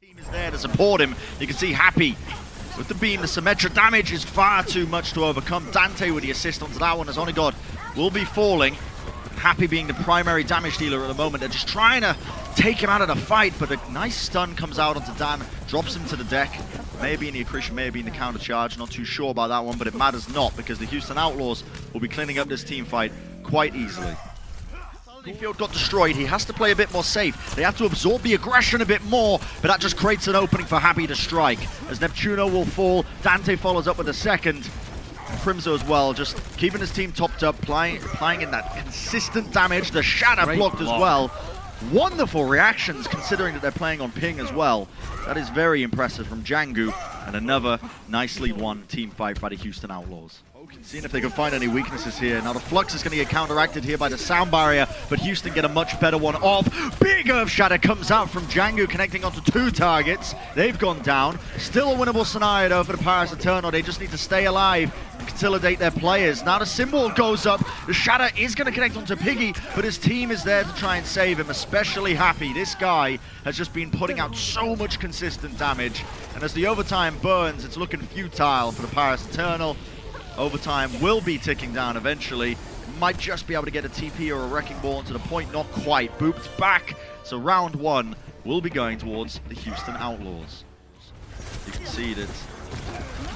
team is there to support him. You can see Happy with the beam. The symmetric damage is far too much to overcome. Dante with the assist onto that one as Onigod will be falling. Happy being the primary damage dealer at the moment. They're just trying to take him out of the fight, but a nice stun comes out onto Dan, drops him to the deck. Maybe in the accretion, maybe in the counter charge. Not too sure about that one, but it matters not because the Houston Outlaws will be cleaning up this team fight quite easily. The field got destroyed. He has to play a bit more safe. They have to absorb the aggression a bit more, but that just creates an opening for Happy to strike. As Neptuno will fall, Dante follows up with a second. Crimzo as well, just keeping his team topped up, applying in that consistent damage. The shatter blocked as well. Wonderful reactions considering that they're playing on ping as well. That is very impressive from Jangu, and another nicely won team fight by the Houston Outlaws. Seeing if they can find any weaknesses here. Now the Flux is going to get counteracted here by the sound barrier, but Houston get a much better one off. Big Earth Shatter comes out from Jangu, connecting onto 2 targets. They've gone down. Still a winnable scenario though for the Paris Eternal. They just need to stay alive and consolidate their players. Now the symbol goes up. The Shatter is going to connect onto Piggy, but his team is there to try and save him, especially Happy. This guy has just been putting out so much consistent damage. And as the overtime burns, it's looking futile for the Paris Eternal. Overtime will be ticking down eventually. Might just be able to get a TP or a Wrecking Ball into the point, not quite. Boop's back, so round 1 will be going towards the Houston Outlaws. You can see that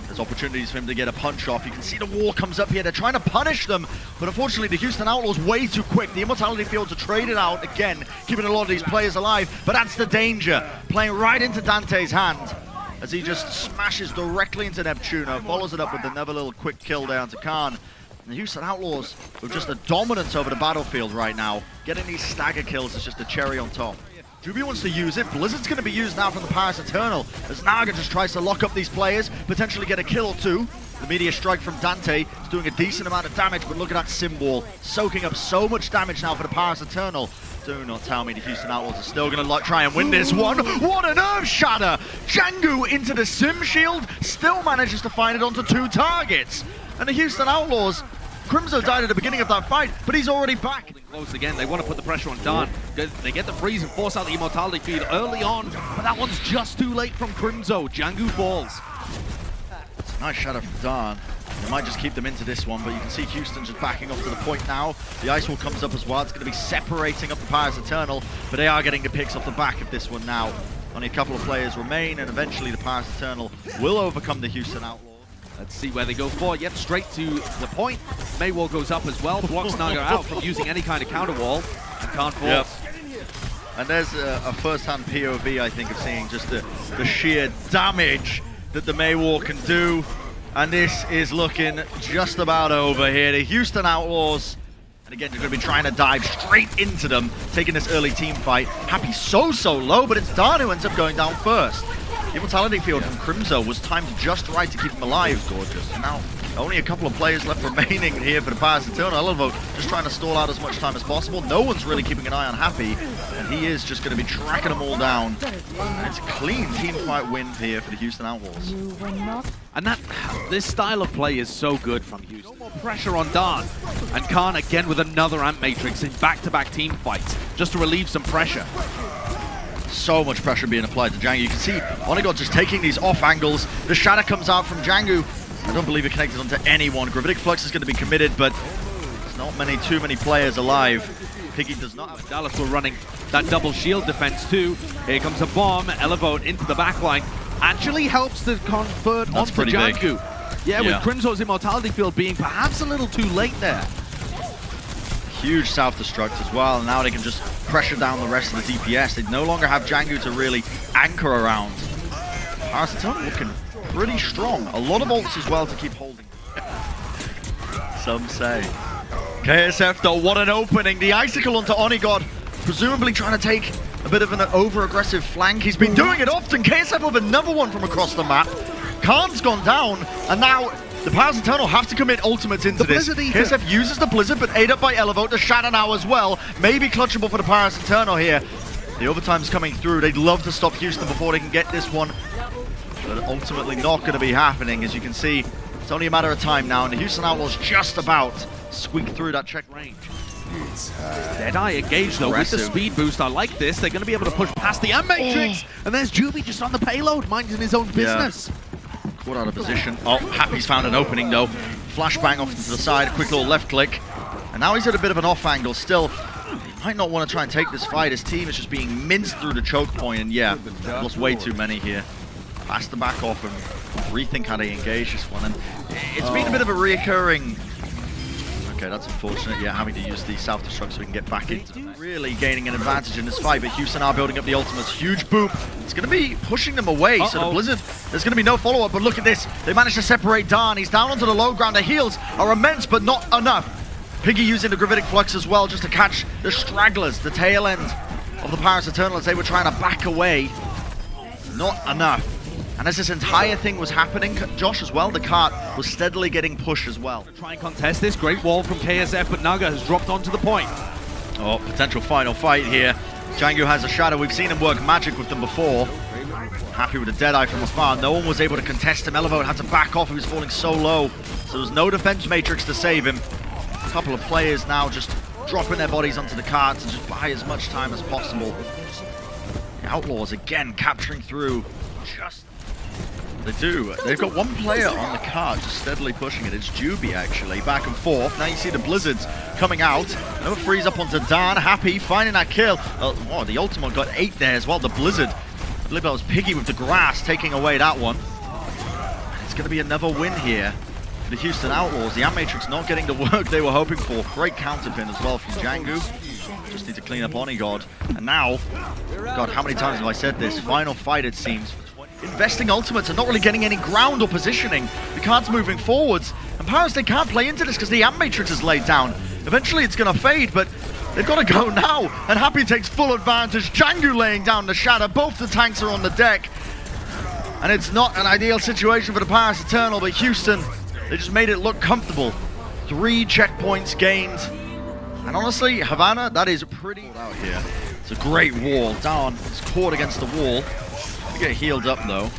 there's opportunities for him to get a punch off. You can see the wall comes up here. They're trying to punish them, but unfortunately the Houston Outlaws way too quick. The Immortality Fields are traded out again, keeping a lot of these players alive, but that's the danger. Playing right into Dante's hand, as he just smashes directly into Neptuno, follows it up with another little quick kill down to Khan. And the Houston Outlaws with just a dominance over the battlefield right now. Getting these stagger kills is just a cherry on top. Juby wants to use it. Blizzard's going to be used now from the Paris Eternal, as Naga just tries to lock up these players, potentially get a kill or 2. The Meteor Strike from Dante is doing a decent amount of damage, but look at that symbol, soaking up so much damage now for the Paris Eternal. Do not tell me the Houston Outlaws are still going to try and win this one. What an Earth Shatter! Jangu into the Sim Shield, still manages to find it onto 2 targets. And the Houston Outlaws, Crimzo died at the beginning of that fight, but he's already back. Close again, they want to put the pressure on Dan. They get the freeze and force out the Immortality Field early on, but that one's just too late from Crimzo. Jangu falls. It's a nice shadow from Dan. They might just keep them into this one, but you can see Houston just backing off to the point now. The Ice Wall comes up as well. It's going to be separating up the Paris Eternal, but they are getting the picks off the back of this one now. Only a couple of players remain, and eventually the Paris Eternal will overcome the Houston Outlaws. Let's see where they go for. Yep, straight to the point. Maywall goes up as well, blocks Naga out from using any kind of counter wall, and can't fall. Yep. And there's a first-hand POV, I think, of seeing just the sheer damage that the Maywall can do. And this is looking just about over here. The Houston Outlaws, and again, you're going to be trying to dive straight into them, taking this early team fight. Happy so low, but it's Dan who ends up going down first. The Immortality Field from Crimzo was timed just right to keep him alive. Gorgeous. And now, only a couple of players left remaining here for the Paris Eternal. Elevo just trying to stall out as much time as possible. No one's really keeping an eye on Happy, and he is just going to be tracking them all down. And it's a clean team fight win here for the Houston Outlaws. And this style of play is so good from Houston. No more pressure on Dan. And Khan again with another Amp Matrix in back-to-back team fights, just to relieve some pressure. So much pressure being applied to Jangu. You can see Onigod just taking these off angles. The shatter comes out from Jangu. I don't believe it connected onto anyone. Gravitic Flux is going to be committed, but there's not too many players alive. Piggy does not have. Dallas were running that double shield defense too. Here comes a bomb. Elevote into the backline. Actually helps to convert onto Jangu. Yeah, with Crimzo's Immortality Field being perhaps a little too late there. Huge self-destruct as well, and now they can just pressure down the rest of the DPS. They no longer have Jangu to really anchor around. Paris Eternal looking pretty strong. A lot of ults as well to keep holding. Some say. KSF though, what an opening. The Icicle onto Onigod, presumably trying to take a bit of an over-aggressive flank. He's been doing it often. KSF with another one from across the map. Khan's gone down, and now the Paris Eternal have to commit ultimates into this. KSF uses the Blizzard, but ate up by Elevote. The Shatter now as well. Maybe clutchable for the Paris Eternal here. The overtime's coming through. They'd love to stop Houston before they can get this one, but ultimately not going to be happening. As you can see, it's only a matter of time now, and the Houston Outlaws just about squeak through that check range. Deadeye engaged though with the speed boost. I like this. They're going to be able to push past the Matrix. And there's Juby just on the payload, minding his own business. Caught out of position. Oh, Happy's found an opening though. Flashbang off to the side, a quick little left click. And now he's at a bit of an off angle still. He might not want to try and take this fight. His team is just being minced through the choke point, and yeah, lost way too many here. Has to back off and rethink how they engage this one. And it's been a bit of a reoccurring... Okay, that's unfortunate, yeah, having to use the self-destruct so we can get back into them. Really gaining an advantage in this fight, but Houston are building up the ultimates. Huge boop. It's going to be pushing them away, so the Blizzard, there's going to be no follow-up, but look at this. They managed to separate Dan. He's down onto the low ground. The heals are immense, but not enough. Piggy using the Gravitic Flux as well, just to catch the stragglers, the tail end of the Paris Eternal as they were trying to back away. Not enough. And as this entire thing was happening, Josh, as well, the cart was steadily getting pushed as well. Try and contest this. Great wall from KSF, but Naga has dropped onto the point. Oh, potential final fight here. Chengdu has a shadow. We've seen him work magic with them before. Happy with a Deadeye from afar. No one was able to contest him. Elevote had to back off. He was falling so low. So there was no defense matrix to save him. A couple of players now just dropping their bodies onto the cart to just buy as much time as possible. The Outlaws again capturing through. They do. They've got one player on the cart just steadily pushing it. It's Juby, actually, back and forth. Now you see the Blizzards coming out. No freeze up onto Dan. Happy finding that kill. Oh, the ultimate got 8 there as well. The Blizzard. I believe that was Piggy with the grass taking away that one. It's going to be another win here. The Houston Outlaws, the Matrix not getting the work they were hoping for. Great counterpin as well from Django. Just need to clean up Onigod. And now, God, how many times have I said this? Final fight, it seems. Investing ultimates and not really getting any ground or positioning. The card's moving forwards. And Paris, they can't play into this because the Matrix is laid down. Eventually it's going to fade, but they've got to go now. And Happy takes full advantage. Django laying down the shadow. Both the tanks are on the deck. And it's not an ideal situation for the Paris Eternal, but Houston, they just made it look comfortable. 3 checkpoints gained. And honestly, Havana, that is pretty out here. It's a great wall. Down is caught against the wall. They get healed up though.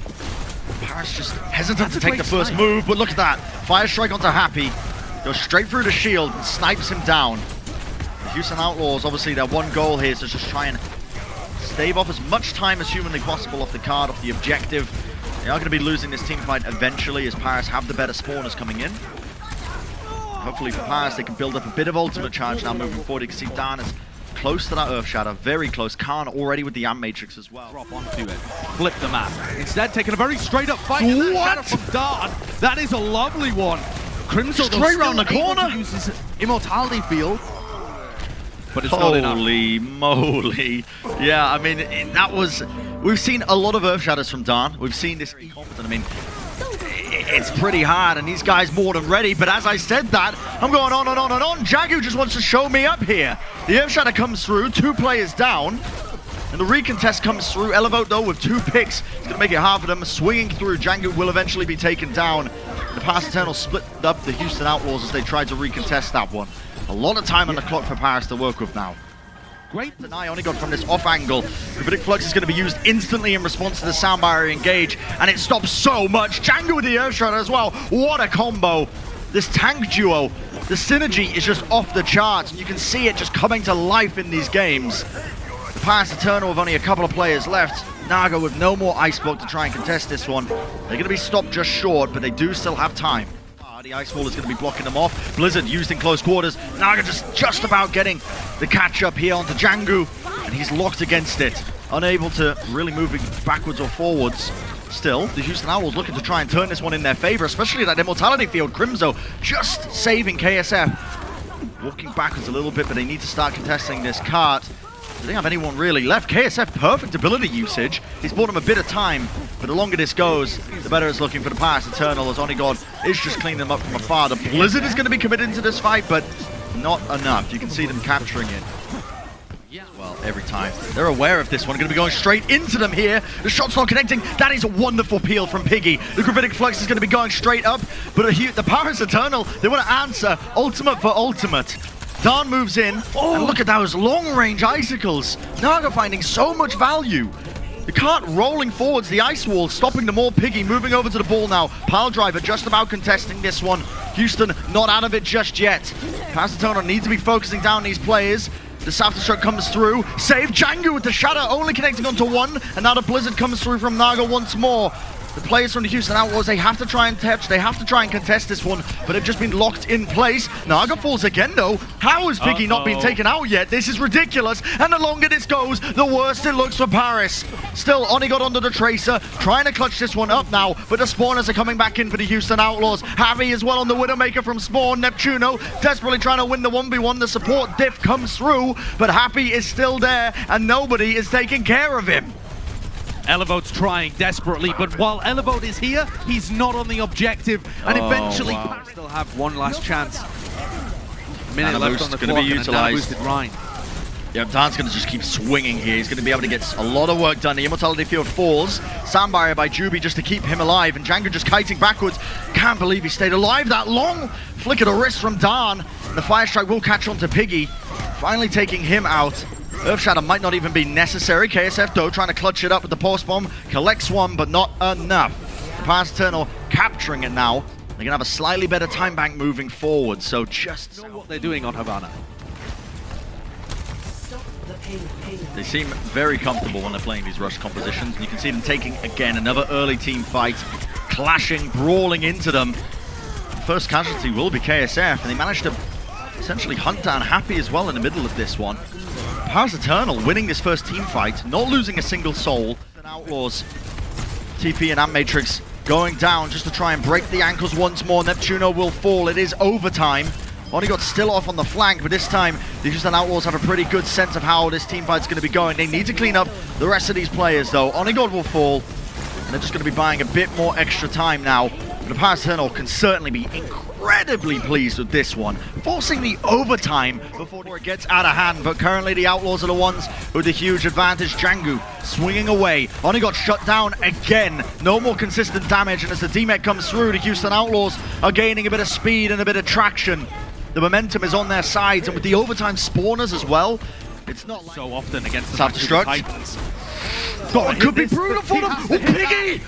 Paris just hesitant to take the first move, but look at that. Fire strike onto Happy. Goes straight through the shield and snipes him down. The Houston Outlaws, obviously their one goal here is to just try and stave off as much time as humanly possible off the card, off the objective. They are going to be losing this team fight eventually as Paris have the better spawners coming in. Hopefully for Paris, they can build up a bit of ultimate charge now moving forward. You can see Dan is close to that Earth Shadow, very close. Khan already with the Matrix as well. Drop onto it, flip the map. Instead, taking a very straight up fight. And that shadow from Dan, that is a lovely one. Crimson straight around the corner. To use his immortality field, but it's not enough. Holy moly. Yeah, I mean, that was... We've seen a lot of Earth Shadows from Dan. We've seen this competent. I mean, it's pretty hard, and these guys more than ready. But as I said that, I'm going on and on and on. Jagu just wants to show me up here. The Earth Shadow comes through, 2 players down. And the recontest comes through. Elevote, though, with 2 picks. It's going to make it hard for them. Swinging through, Django will eventually be taken down. The Paris Eternal split up the Houston Outlaws as they tried to recontest that one. A lot of time on the clock for Paris to work with now. Great deny Onigod from this off angle. Gravitic Flux is going to be used instantly in response to the sound barrier engage, and it stops so much. Django with the Earth Shadow as well. What a combo. This tank duo, the synergy is just off the charts, and you can see it just coming to life in these games. The Paris Eternal with only a couple of players left. Naga with no more Ice Block to try and contest this one. They're going to be stopped just short, but they do still have time. The Ice Wall is going to be blocking them off. Blizzard used in close quarters. Naga just about getting the catch up here onto Django, and he's locked against it. Unable to really move backwards or forwards. Still, the Houston Owls looking to try and turn this one in their favor, especially that immortality field. Crimzo just saving KSF. Walking backwards a little bit, but they need to start contesting this cart. They don't have anyone really left. KSF, perfect ability usage. He's bought him a bit of time, but the longer this goes, the better it's looking for the Paris Eternal, as Onigod is just cleaning them up from afar. The Blizzard is going to be committed into this fight, but not enough. You can see them capturing it. Well, every time. They're aware of this one. Going to be going straight into them here. The shot's not connecting. That is a wonderful peel from Piggy. The Gravitic Flux is going to be going straight up, but the Paris Eternal, they want to answer ultimate for ultimate. Dan moves in, and look at those long-range icicles. Naga finding so much value. The cart rolling forwards, the ice wall stopping them all. Piggy moving over to the ball now. Pile driver just about contesting this one. Houston not out of it just yet. Parasitono needs to be focusing down these players. The self-destruct comes through. Save Chengdu with the shatter only connecting onto one. And now the blizzard comes through from Naga once more. The players from the Houston Outlaws, they have to try and touch, they have to try and contest this one, but they've just been locked in place. Naga falls again though. How has Piggy not been taken out yet? This is ridiculous, and the longer this goes, the worse it looks for Paris. Still, Oni got under the Tracer, trying to clutch this one up now, but the spawners are coming back in for the Houston Outlaws. Javi as well on the Widowmaker from Spawn. Neptuno desperately trying to win the 1v1. The support diff comes through, but Happy is still there, and nobody is taking care of him. Elevote's trying desperately, but while Elevote is here, he's not on the objective, and eventually Paris still have one last chance. Minute left on the clock, and a boosted Rhine. Yeah, Dan's going to just keep swinging here. He's going to be able to get a lot of work done. The Immortality Field falls. Sound barrier by Juby just to keep him alive, and Django just kiting backwards. Can't believe he stayed alive that long. Flick of the wrist from Dan, and the Fire Strike will catch on to Piggy, finally taking him out. Earth Shatter might not even be necessary. KSF though trying to clutch it up with the Pulse Bomb. Collects one, but not enough. Parasiternal capturing it now. They're going to have a slightly better time bank moving forward, so just know what they're doing on Havana. They seem very comfortable when they're playing these rush compositions, and you can see them taking, again, another early team fight, clashing, brawling into them. First casualty will be KSF, and they managed to essentially hunt down Happy as well in the middle of this one. Parasiternal winning this first team fight, not losing a single soul. Outlaws, TP and Amp Matrix going down just to try and break the ankles once more. Neptuno will fall. It is overtime. Only got still off on the flank, but this time the Houston Outlaws have a pretty good sense of how this team fight's going to be going. They need to clean up the rest of these players though. Onigod will fall, and they're just going to be buying a bit more extra time now. But the Parasiternal can certainly be incredibly pleased with this one, forcing the overtime before it gets out of hand. But currently the Outlaws are the ones with the huge advantage. Django swinging away. Only got shut down again. No more consistent damage, and as the DMEC comes through, the Houston Outlaws are gaining a bit of speed and a bit of traction. The momentum is on their sides, and with the overtime spawners as well, it's not like so often against the Titans. Oh, it could be brutal for them. Oh, Piggy!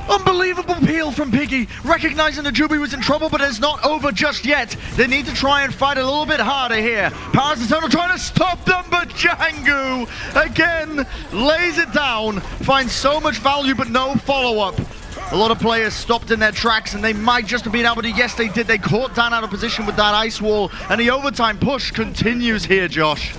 Unbelievable peel from Piggy, recognizing that Juby was in trouble, but it's not over just yet. They need to try and fight a little bit harder here. Parasiternal trying to stop them, but Django again lays it down, finds so much value but no follow-up. A lot of players stopped in their tracks, and they might just have been able to. Yes, they did. They caught Dan out of position with that ice wall, and the overtime push continues here, Josh.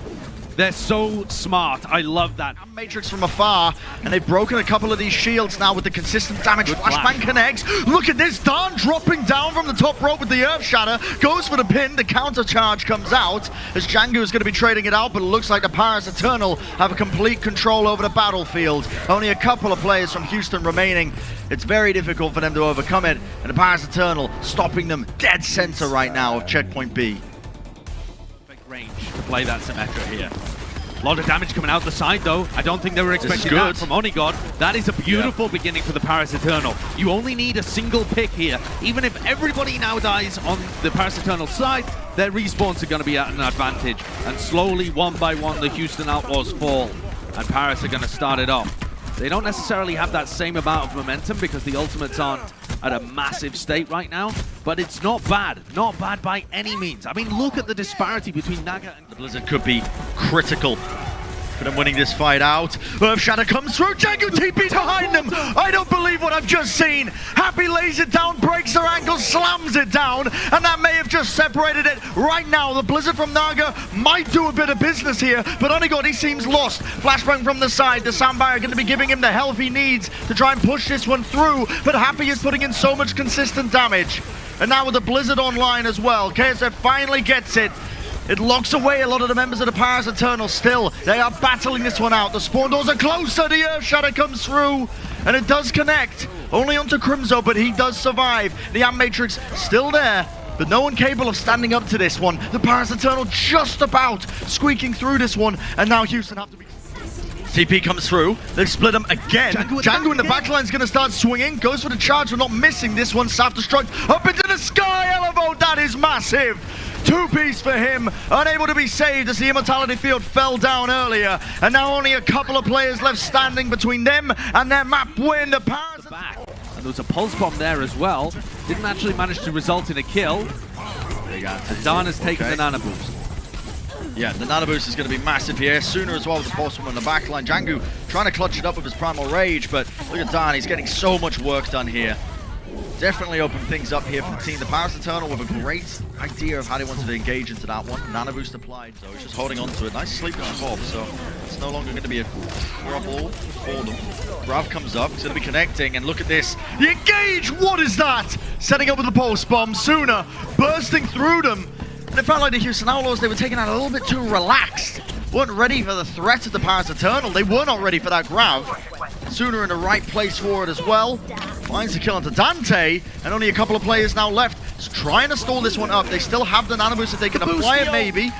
They're so smart. I love that. Matrix from afar, and they've broken a couple of these shields now with the consistent damage. Flashbang connects. Look at this. Dan dropping down from the top rope with the Earth Shatter. Goes for the pin. The counter charge comes out as Django is going to be trading it out, but it looks like the Parasiternal have a complete control over the battlefield. Only a couple of players from Houston remaining. It's very difficult for them to overcome it, and the Parasiternal stopping them dead center right now of checkpoint B. Range to play that Symmetra here. A lot of damage coming out the side though. I don't think they were expecting that from Onigod. That is a beautiful beginning for the Parasiternal. You only need a single pick here. Even if everybody now dies on the Parasiternal side, their respawns are going to be at an advantage. And slowly, one by one, the Houston Outlaws fall. And Paris are going to start it off. They don't necessarily have that same amount of momentum because the ultimates aren't at a massive state right now, but it's not bad by any means. I mean, look at the disparity between Naga and... The Blizzard could be critical for them winning this fight out. Earth Shatter comes through, Django TP behind them. I don't believe what I've just seen. Happy lays it down, breaks their ankle, slams it down, and that may have just separated it. Right now, the Blizzard from Naga might do a bit of business here, but Onigod, he seems lost. Flashbang from the side, the sound barrier going to be giving him the health he needs to try and push this one through, but Happy is putting in so much consistent damage. And now with the Blizzard online as well, KSF finally gets it. It locks away a lot of the members of the Parasiternal still. They are battling this one out. The spawn doors are closer. The Earth Shatter comes through, and it does connect. Only onto Crimzo, but he does survive. The Amp Matrix still there, but no one capable of standing up to this one. The Parasiternal just about squeaking through this one, and now Houston have to be... TP comes through. They've split them again. Django in the backline is going to start swinging. Goes for the charge, but not missing this one. Self-destruct up into the sky. Elevo, that is massive. Two-piece for him, unable to be saved as the Immortality Field fell down earlier. And now only a couple of players left standing between them and their map win. The Parasite back. And there was a pulse bomb there as well. Didn't actually manage to result in a kill. And Dan has taken the nano boost. Yeah, the nano boost is going to be massive here. Sooner as well with the pulse bomb on the backline. Jangu trying to clutch it up with his primal rage, but look at Dan, he's getting so much work done here. Definitely open things up here for the team. The Parasite Eternal with a great idea of how they wanted to engage into that one. Nano boost applied, so he's just holding on to it. Nice sleep on Bob, so it's no longer going to be a trouble for them. Grav comes up, he's going to be connecting, and look at this. The engage, what is that? Setting up with the pulse bomb, Sooner bursting through them. And it felt like the Houston Outlaws, they were taking that a little bit too relaxed. Weren't ready for the threat of the Parasite Eternal. They were not ready for that Grav. Sooner in the right place for it as well. Finds the kill onto Dante, and only a couple of players now left. Just trying to stall this one up. They still have the nano boost if they can apply it maybe.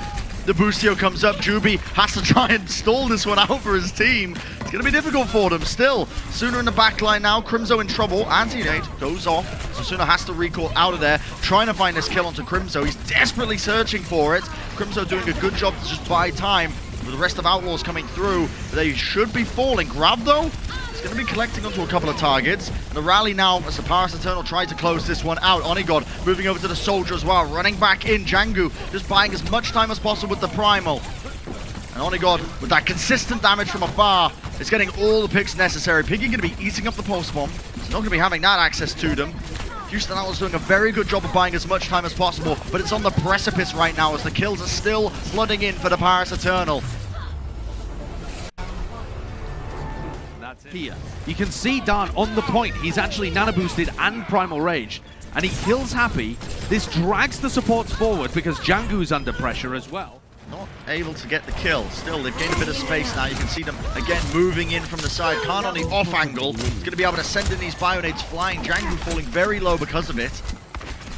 The boostio comes up. Juby has to try and stall this one out for his team. It's going to be difficult for them still. Sooner in the back line now. Crimzo in trouble. Anti-nade goes off. So Sooner has to recall out of there. Trying to find this kill onto Crimzo. He's desperately searching for it. Crimzo doing a good job to just buy time. With the rest of Outlaws coming through, they should be falling. Grav though, he's going to be collecting onto a couple of targets. And the rally now as the Parasite Eternal tried to close this one out. Onigod moving over to the Soldier as well, running back in. Jangu just buying as much time as possible with the Primal. And Onigod, with that consistent damage from afar, is getting all the picks necessary. Piggy going to be eating up the Pulse Bomb. He's not going to be having that access to them. Houston Outlaws doing a very good job of buying as much time as possible, but it's on the precipice right now as the kills are still flooding in for the Parasite Eternal. That's it. Here, you can see Dan on the point. He's actually nano boosted and primal rage, and he kills Happy. This drags the supports forward because Jangu's under pressure as well. Not able to get the kill. Still, they've gained a bit of space now. You can see them again moving in from the side. Khan on the off angle. He's going to be able to send in these Bionades flying. Jangu falling very low because of it.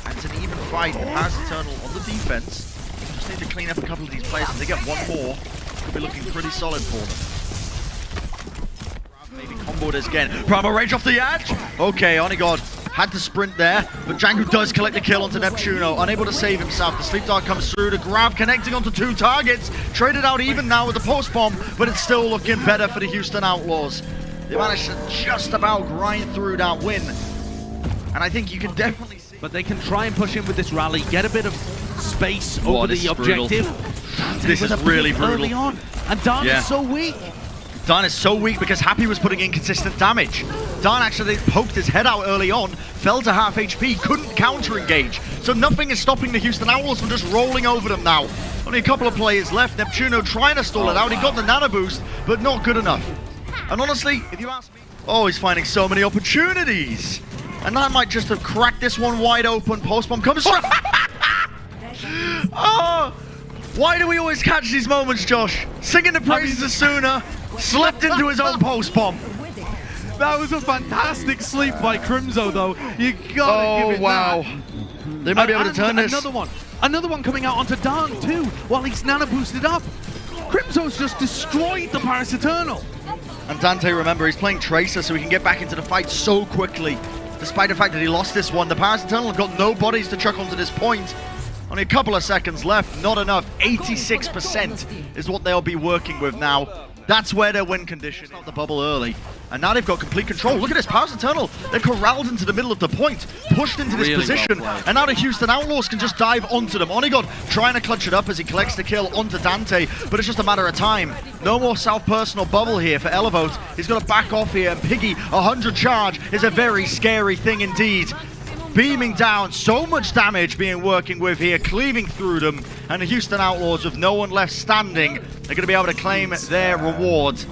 And it's an even fight. The Parasite Eternal on the defense. Just need to clean up a couple of these players. If they get one more, could be looking pretty solid for them. Maybe comboed again. Primal Rage off the edge. Okay, Onigod had to sprint there, but Jangu does collect the kill onto Neptuno, unable to save himself. The Sleep Dart comes through to Grav, connecting onto two targets. Traded out even now with the Pulse Bomb, but it's still looking better for the Houston Outlaws. They managed to just about grind through that win. And I think you can definitely see... But they can try and push in with this rally, get a bit of space over the objective. This is really brutal. Early on, and Dan is so weak. Dan is so weak because Happy was putting in consistent damage. Dan actually poked his head out early on, fell to half HP, couldn't counter-engage. So nothing is stopping the Houston Outlaws from just rolling over them now. Only a couple of players left. Neptuno trying to stall it out. He got the nano boost, but not good enough. And honestly, if you ask me... Oh, he's finding so many opportunities. And that might just have cracked this one wide open. Pulse Bomb comes through. Oh, why do we always catch these moments, Josh? Singing the praises of Sooner. Slipped into his own Pulse Bomb. That was a fantastic sleep by Crimzo, though. You gotta give it that. They might be able to turn this. Another one coming out onto Dan, too, while he's nano boosted up. Crimzo's just destroyed the Parasite Eternal. And Dante, remember, he's playing Tracer, so he can get back into the fight so quickly. Despite the fact that he lost this one, the Parasite Eternal have got no bodies to chuck onto this point. Only a couple of seconds left, not enough. 86% is what they'll be working with now. That's where their win condition is. Out the bubble early. And now they've got complete control. Look at this, Parasite Eternal. They're corralled into the middle of the point, pushed into this position, and now the Houston Outlaws can just dive onto them. Onigod trying to clutch it up as he collects the kill onto Dante, but it's just a matter of time. No more self-personal bubble here for Elevote. He's got to back off here, and Piggy, 100 charge is a very scary thing indeed. Beaming down, so much damage being working with here, cleaving through them, and the Houston Outlaws with no one left standing, they're going to be able to claim their reward.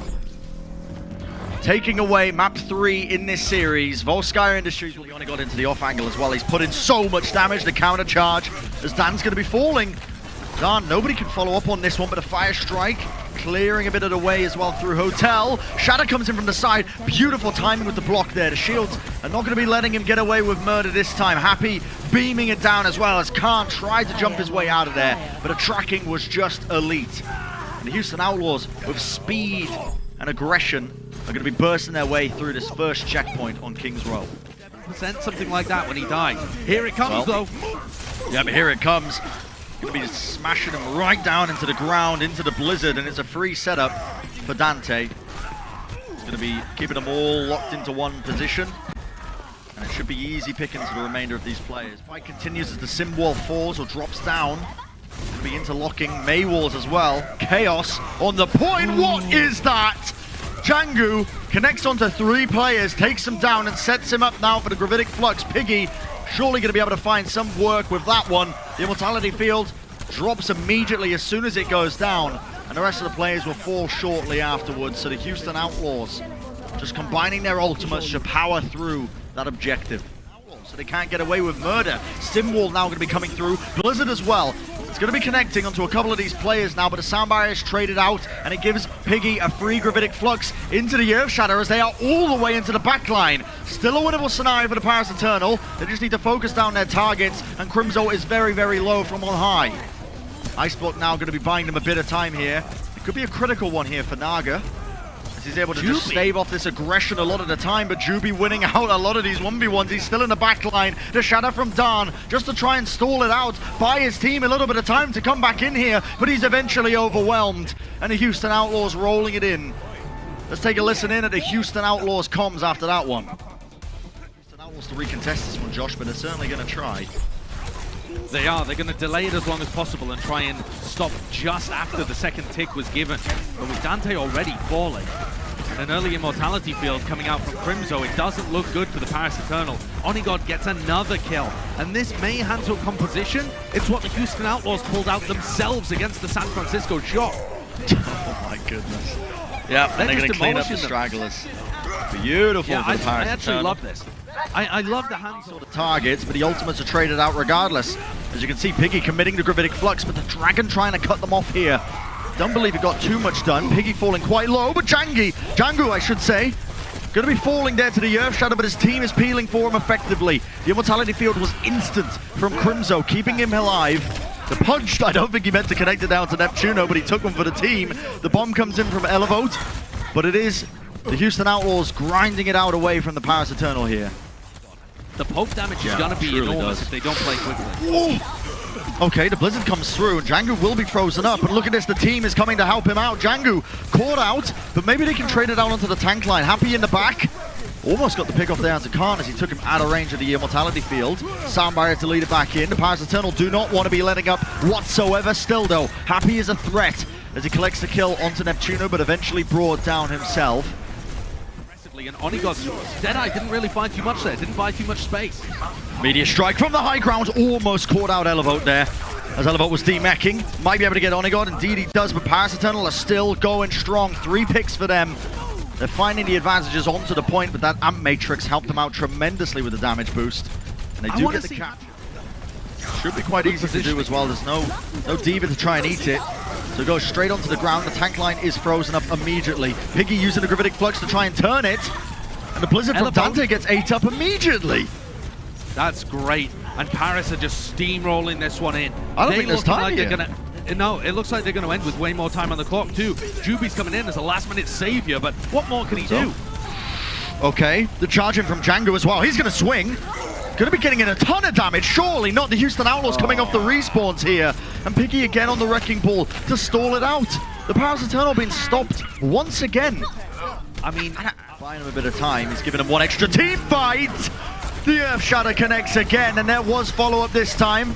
Taking away map 3 in this series, Volskaya Industries will be only got into the off angle as well. He's put in so much damage, the counter charge, as Dan's going to be falling. Dan, nobody can follow up on this one, but a fire strike, clearing a bit of the way as well through Hotel. Shadow comes in from the side, beautiful timing with the block there. The shields are not going to be letting him get away with murder this time. Happy beaming it down as well as Khan tried to jump his way out of there, but the tracking was just elite. And the Houston Outlaws, with speed and aggression, are going to be bursting their way through this first checkpoint on King's Row. Something like that when he died. Here it comes, though. Yeah, but here it comes. Gonna be just smashing him right down into the ground, into the blizzard, and it's a free setup for Dante. He's gonna be keeping them all locked into one position. And it should be easy pickings for the remainder of these players. Fight continues as the sim wall falls or drops down. Gonna be interlocking May walls as well. Chaos on the point. What is that? Chengdu connects onto 3 players, takes him down, and sets him up now for the Gravitic Flux. Piggy surely going to be able to find some work with that one. The Immortality Field drops immediately as soon as it goes down, and the rest of the players will fall shortly afterwards. So the Houston Outlaws, just combining their ultimates to power through that objective. So they can't get away with murder. Simwall now going to be coming through. Blizzard as well. It's going to be connecting onto a couple of these players now, but the sound barrier is traded out, and it gives Piggy a free Gravitic Flux into the Earth Shatter as they are all the way into the back line. Still a winnable scenario for the Paris Eternal. They just need to focus down their targets, and Crimzo is very, very low from on high. Iceblock now going to be buying them a bit of time here. It could be a critical one here for Naga, as he's able to just stave off this aggression a lot of the time, but Juby winning out a lot of these 1v1s. He's still in the back line. The shadow from Dan just to try and stall it out, buy his team a little bit of time to come back in here, but he's eventually overwhelmed, and the Houston Outlaws rolling it in. Let's take a listen in at the Houston Outlaws comms after that one. Houston Outlaws to recontest this one, Josh, but they're certainly going to try. They are. They're going to delay it as long as possible and try and stop just after the second tick was given. But with Dante already falling, and an early Immortality Field coming out from Crimzo, it doesn't look good for the Paris Eternal. Onigod gets another kill. And this May Hangzhou composition, it's what the Houston Outlaws pulled out themselves against the San Francisco Shock. Oh my goodness. Yeah, and they're going to clean up the stragglers. Beautiful for the Paris I actually Eternal. love this. I love the hands Sort of targets, but the ultimates are traded out regardless. As you can see, Piggy committing to Gravitic Flux, but the Dragon trying to cut them off here. Don't believe he got too much done. Piggy falling quite low, but Django, I should say, going to be falling there to the Earth Shadow, but his team is peeling for him effectively. The Immortality Field was instant from Crimzo, keeping him alive. The punch, I don't think he meant to connect it down to Neptuno, but he took one for the team. The bomb comes in from Elevote, but it is the Houston Outlaws grinding it out away from the Paris Eternal here. The poke damage is going to be enormous if they don't play quickly. Whoa. Okay, the Blizzard comes through, and Django will be frozen up. And look at this, the team is coming to help him out. Django caught out, but maybe they can trade it out onto the tank line. Happy in the back. Almost got the pick off there onto Khan as he took him out of range of the Immortality Field. Sound barrier to lead it back in. The Paris Eternal do not want to be letting up whatsoever. Still, though, Happy is a threat as he collects the kill onto Neptuno, but eventually brought down himself. And Onigod's Deadeye didn't really find too much there, didn't buy too much space. Meteor strike from the high ground, almost caught out Elevote there, as Elevote was demeching. Might be able to get Onigod, indeed he does, but Paris Eternal are still going strong. 3 picks for them. They're finding the advantages onto the point, but that Amp Matrix helped them out tremendously with the damage boost. And they do get the capture. Should be quite easy to do as well. There's no D.Va to try and eat it. So it goes straight onto the ground. The tank line is frozen up immediately. Piggy using the Gravitic Flux to try and turn it. And the Blizzard from Dante gets ate up immediately. That's great. And Paris are just steamrolling this one in. I don't think there's time here. No, it looks like they're going to end with way more time on the clock too. Juby's coming in as a last-minute savior, but what more can he do? Okay, the charge in from Django as well. He's going to swing. Going to be getting in a ton of damage. Surely not the Houston Outlaws coming off the respawns here. And Piggy again on the Wrecking Ball to stall it out. The Paris Eternal being stopped once again. I mean, buying him a bit of time. He's giving him one extra team fight. The Earth Shatter connects again, and there was follow-up this time.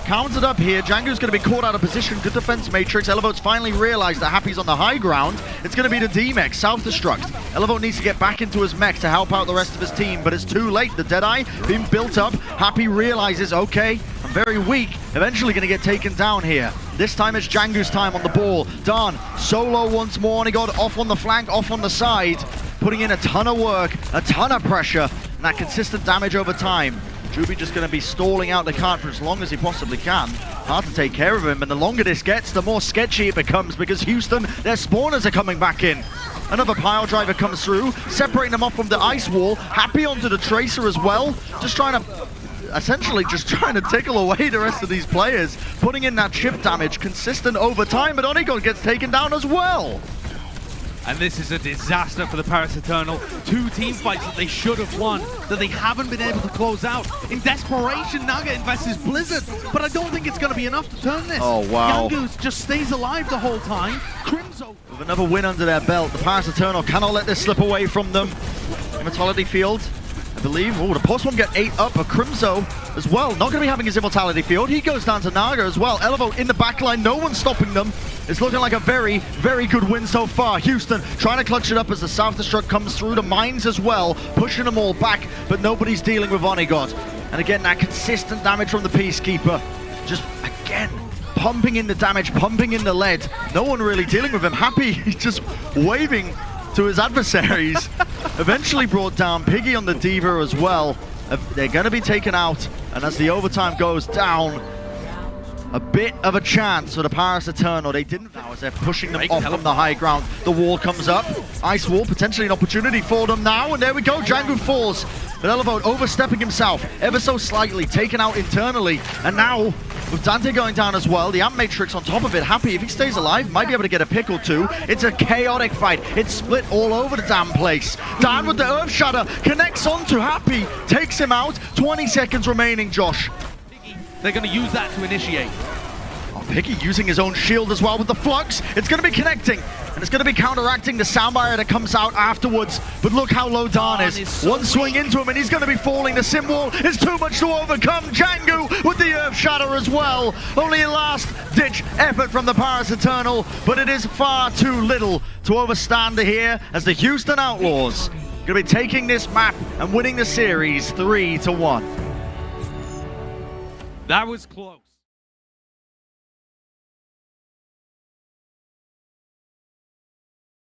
Countered up here. Django's going to be caught out of position. Good defense matrix. Elevote's finally realized that Happy's on the high ground. It's going to be the D-Mech, self-destruct. Elevote needs to get back into his mech to help out the rest of his team, but it's too late. The Deadeye being built up. Happy realizes, okay, I'm very weak. Eventually going to get taken down here. This time it's Django's time on the ball. Dan, solo once more, and he got off on the flank, off on the side, putting in a ton of work, a ton of pressure, and that consistent damage over time. Juby just going to be stalling out the cart for as long as he possibly can. Hard to take care of him, and the longer this gets, the more sketchy it becomes, because Houston, their spawners are coming back in. Another pile driver comes through, separating them off from the ice wall. Happy onto the Tracer as well, just trying to, essentially just trying to tickle away the rest of these players, putting in that chip damage, consistent over time, but Onigod gets taken down as well. And this is a disaster for the Paris Eternal. 2 team fights that they should have won, that they haven't been able to close out. In desperation, Naga invests his Blizzard, but I don't think it's going to be enough to turn this. Oh, wow. Yangoose just stays alive the whole time. Crimzo. With another win under their belt, the Paris Eternal cannot let this slip away from them. Immortality Field, I believe. Oh, the post-one get 8 up, but Crimzo as well. Not going to be having his Immortality Field. He goes down to Naga as well. Elevo in the backline, no one's stopping them. It's looking like a very, very good win so far. Houston trying to clutch it up as the Self-Destruct comes through. The mines as well, pushing them all back, but nobody's dealing with Onigod. And again, that consistent damage from the Peacekeeper. Just, again, pumping in the damage, pumping in the lead. No one really dealing with him. Happy, he's just waving to his adversaries. Eventually brought down Piggy on the Diva as well. They're going to be taken out, and as the overtime goes down, a bit of a chance for the Paris Eternal. They didn't now as they're pushing them off from the high ground. The wall comes up. Ice wall, potentially an opportunity for them now, and there we go. Django falls, but Elevo overstepping himself ever so slightly, taken out internally, and now with Dante going down as well, the Amp Matrix on top of it. Happy, if he stays alive, might be able to get a pick or two. It's a chaotic fight. It's split all over the damn place. Dan with the Earth Shatter connects onto Happy, takes him out. 20 seconds remaining, Josh. They're going to use that to initiate. Oh, Piggy using his own shield as well with the Flux. It's going to be connecting, and it's going to be counteracting the sound barrier that comes out afterwards. But look how low Dan is. So one swing into him, and he's going to be falling. The Sim Wall is too much to overcome. Django with the Earth Shatter as well. Only a last-ditch effort from the Paris Eternal, but it is far too little to overstand here as the Houston Outlaws going to be taking this map and winning the series 3-1. That was close.